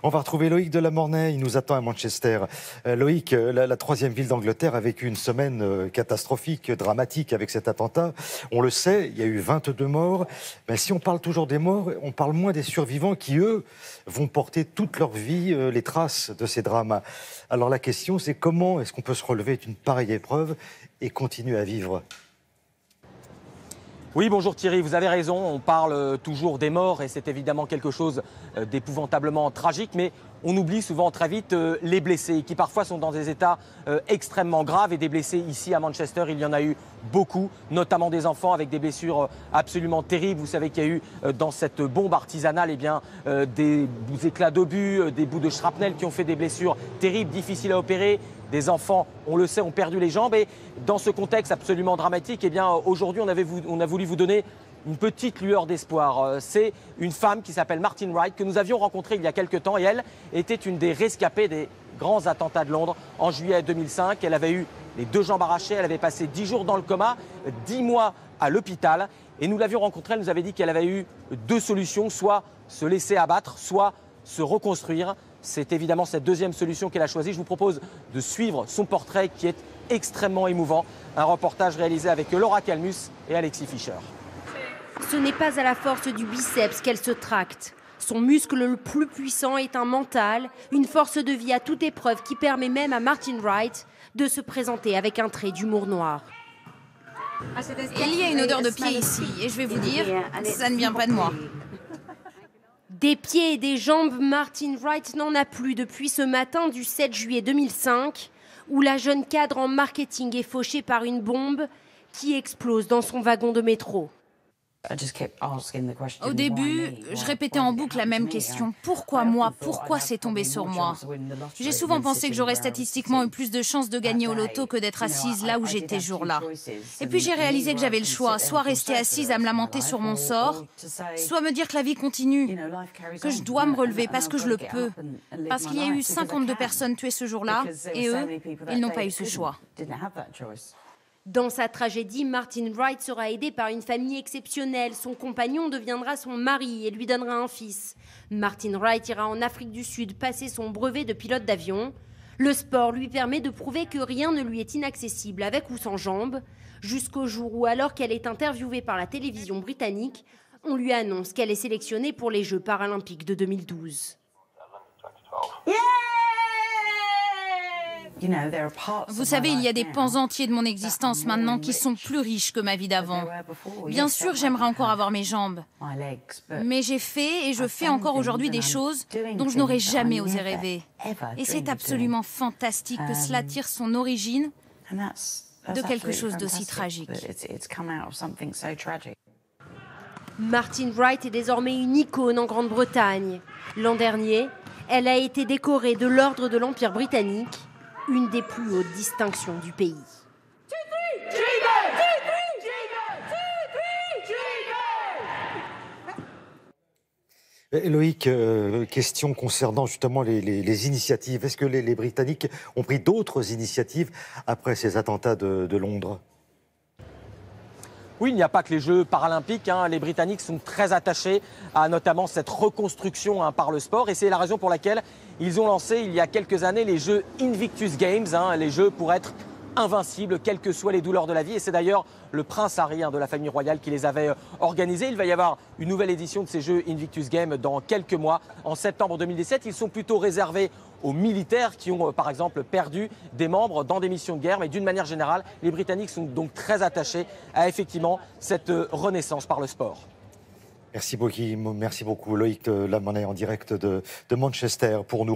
On va retrouver Loïc de la Mornay, il nous attend à Manchester. Loïc, la troisième ville d'Angleterre a vécu une semaine catastrophique, dramatique avec cet attentat. On le sait, il y a eu 22 morts. Mais si on parle toujours des morts, on parle moins des survivants qui, eux, vont porter toute leur vie les traces de ces drames. Alors la question, c'est comment est-ce qu'on peut se relever d'une pareille épreuve et continuer à vivre ? Oui, bonjour Thierry, vous avez raison, on parle toujours des morts et c'est évidemment quelque chose d'épouvantablement tragique, mais on oublie souvent très vite les blessés qui parfois sont dans des états extrêmement graves et des blessés ici à Manchester, il y en a eu beaucoup, notamment des enfants avec des blessures absolument terribles. Vous savez qu'il y a eu dans cette bombe artisanale des éclats d'obus, des bouts de shrapnel qui ont fait des blessures terribles, difficiles à opérer. Des enfants, on le sait, ont perdu les jambes. Et dans ce contexte absolument dramatique, aujourd'hui, on a voulu vous donner une petite lueur d'espoir. C'est une femme qui s'appelle Martin Wright, que nous avions rencontrée il y a quelques temps. Et elle était une des rescapées des grands attentats de Londres en juillet 2005. Elle avait eu les 2 jambes arrachées, elle avait passé 10 jours dans le coma, 10 mois à l'hôpital. Et nous l'avions rencontrée, elle nous avait dit qu'elle avait eu 2 solutions, soit se laisser abattre, soit se reconstruire. C'est évidemment cette deuxième solution qu'elle a choisie. Je vous propose de suivre son portrait qui est extrêmement émouvant. Un reportage réalisé avec Laura Calmus et Alexis Fischer. Ce n'est pas à la force du biceps qu'elle se tracte. Son muscle le plus puissant est un mental, une force de vie à toute épreuve qui permet même à Martin Wright de se présenter avec un trait d'humour noir. Il y a une odeur de pied ici et je vais vous dire, ça ne vient pas de moi. Des pieds et des jambes, Martin Wright n'en a plus depuis ce matin du 7 juillet 2005, où la jeune cadre en marketing est fauchée par une bombe qui explose dans son wagon de métro. Au début, je répétais en boucle la même question. Pourquoi moi? Pourquoi c'est tombé sur moi? J'ai souvent pensé que j'aurais statistiquement eu plus de chances de gagner au loto que d'être assise là où j'étais ce jour-là. Et puis j'ai réalisé que j'avais le choix, soit rester assise à me lamenter sur mon sort, soit me dire que la vie continue, que je dois me relever parce que je le peux. Parce qu'il y a eu 52 personnes tuées ce jour-là, et eux, ils n'ont pas eu ce choix. Dans sa tragédie, Martin Wright sera aidé par une famille exceptionnelle. Son compagnon deviendra son mari et lui donnera un fils. Martin Wright ira en Afrique du Sud passer son brevet de pilote d'avion. Le sport lui permet de prouver que rien ne lui est inaccessible avec ou sans jambes, jusqu'au jour où, alors qu'elle est interviewée par la télévision britannique, on lui annonce qu'elle est sélectionnée pour les Jeux paralympiques de 2012. Yeah! Vous savez, il y a des pans entiers de mon existence maintenant qui sont plus riches que ma vie d'avant. Bien sûr, j'aimerais encore avoir mes jambes. Mais j'ai fait et je fais encore aujourd'hui des choses dont je n'aurais jamais osé rêver. Et c'est absolument fantastique que cela tire son origine de quelque chose d'aussi tragique. Martin Wright est désormais une icône en Grande-Bretagne. L'an dernier, elle a été décorée de l'Ordre de l'Empire britannique, une des plus hautes distinctions du pays. Loïc, question concernant justement les initiatives. Est-ce que les Britanniques ont pris d'autres initiatives après ces attentats de Londres ? Oui, il n'y a pas que les Jeux paralympiques. Les Britanniques sont très attachés à notamment cette reconstruction par le sport. Et c'est la raison pour laquelle ils ont lancé il y a quelques années les Jeux Invictus Games, les Jeux pour être invincibles, quelles que soient les douleurs de la vie. Et c'est d'ailleurs le prince Harry de la famille royale qui les avait organisés. Il va y avoir une nouvelle édition de ces Jeux Invictus Games dans quelques mois. En septembre 2017, ils sont plutôt réservés aux militaires qui ont, par exemple, perdu des membres dans des missions de guerre. Mais d'une manière générale, les Britanniques sont donc très attachés à effectivement cette renaissance par le sport. Merci beaucoup Loïc de la Mornay en direct de Manchester pour nous.